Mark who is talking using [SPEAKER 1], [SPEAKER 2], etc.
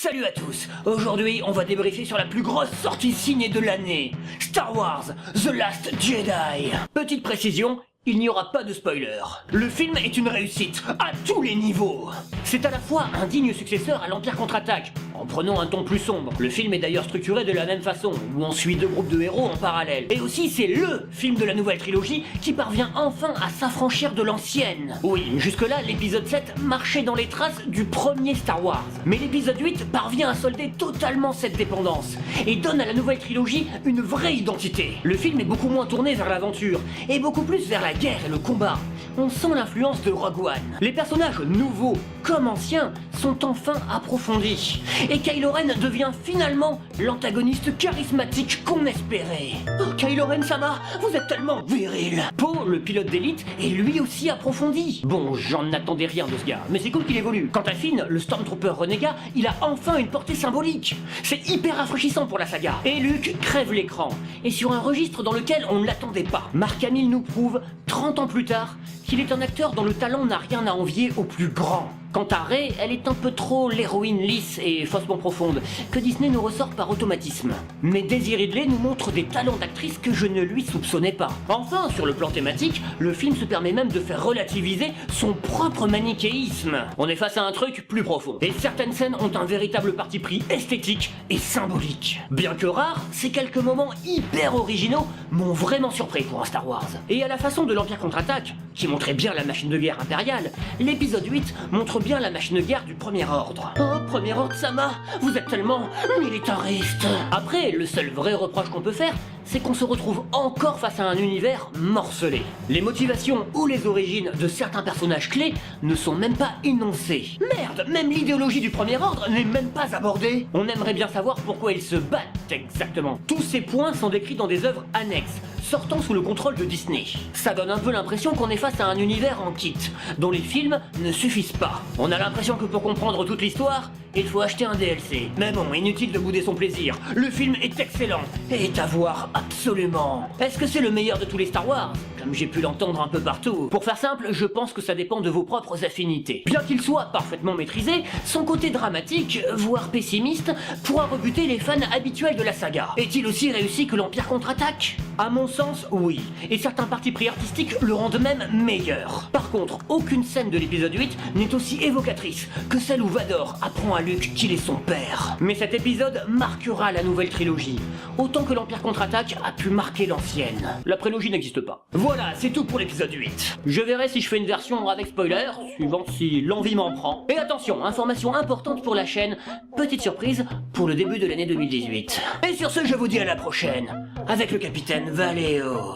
[SPEAKER 1] Salut à tous. Aujourd'hui, on va débriefer sur la plus grosse sortie ciné de l'année, Star Wars The Last Jedi. Petite précision, il n'y aura pas de spoiler. Le film est une réussite à tous les niveaux. C'est à la fois un digne successeur à l'Empire contre-attaque, en prenant un ton plus sombre. Le film est d'ailleurs structuré de la même façon, où on suit deux groupes de héros en parallèle. Et aussi, c'est LE film de la nouvelle trilogie qui parvient enfin à s'affranchir de l'ancienne. Oui, jusque-là, l'épisode 7 marchait dans les traces du premier Star Wars. Mais l'épisode 8 parvient à solder totalement cette dépendance, et donne à la nouvelle trilogie une vraie identité. Le film est beaucoup moins tourné vers l'aventure, et beaucoup plus vers la guerre et le combat. On sent l'influence de Rogue One. Les personnages nouveaux comme anciens sont enfin approfondis. Et Kylo Ren devient finalement l'antagoniste charismatique qu'on espérait. Oh, Kylo Ren-sama, vous êtes tellement viril. Poe, le pilote d'élite, est lui aussi approfondi. Bon, j'en attendais rien de ce gars, mais c'est cool qu'il évolue. Quant à Finn, le Stormtrooper renégat, il a enfin une portée symbolique. C'est hyper rafraîchissant pour la saga. Et Luke crève l'écran, et sur un registre dans lequel on ne l'attendait pas. Mark Hamill nous prouve, 30 ans plus tard, qu'il est un acteur dont le talent n'a rien à envier au plus grand. Quant à Rey, elle est un peu trop l'héroïne lisse et faussement profonde, que Disney nous ressort par automatisme. Mais Daisy Ridley nous montre des talents d'actrice que je ne lui soupçonnais pas. Enfin, sur le plan thématique, le film se permet même de faire relativiser son propre manichéisme. On est face à un truc plus profond. Et certaines scènes ont un véritable parti pris esthétique et symbolique. Bien que rares, ces quelques moments hyper originaux m'ont vraiment surpris pour un Star Wars. Et à la façon de l'Empire contre-attaque, qui montrait bien la machine de guerre impériale, l'épisode 8 montre bien la machine de guerre du Premier Ordre. Oh, Premier Ordre Sama, vous êtes tellement militariste. Après, le seul vrai reproche qu'on peut faire, c'est qu'on se retrouve encore face à un univers morcelé. Les motivations ou les origines de certains personnages clés ne sont même pas énoncées. Merde, même l'idéologie du Premier Ordre n'est même pas abordée. On aimerait bien savoir pourquoi ils se battent exactement. Tous ces points sont décrits dans des œuvres annexes, sortant sous le contrôle de Disney. Ça donne un peu l'impression qu'on est face à un univers en kit, dont les films ne suffisent pas. On a l'impression que pour comprendre toute l'histoire, il faut acheter un DLC. Mais bon, inutile de bouder son plaisir. Le film est excellent et est à voir absolument. Est-ce que c'est le meilleur de tous les Star Wars? Comme j'ai pu l'entendre un peu partout. Pour faire simple, je pense que ça dépend de vos propres affinités. Bien qu'il soit parfaitement maîtrisé, son côté dramatique, voire pessimiste, pourra rebuter les fans habituels de la saga. Est-il aussi réussi que l'Empire contre-attaque? À mon sens, oui. Et certains partis pris artistiques le rendent même meilleur. Par contre, aucune scène de l'épisode 8 n'est aussi évocatrice que celle où Vador apprend à Luke qu'il est son père. Mais cet épisode marquera la nouvelle trilogie, autant que l'Empire contre-attaque a pu marquer l'ancienne. La prélogie n'existe pas. Voilà, c'est tout pour l'épisode 8. Je verrai si je fais une version avec spoiler, suivant si l'envie m'en prend. Et attention, information importante pour la chaîne, petite surprise pour le début de l'année 2018. Et sur ce, je vous dis à la prochaine, avec le capitaine Valéo.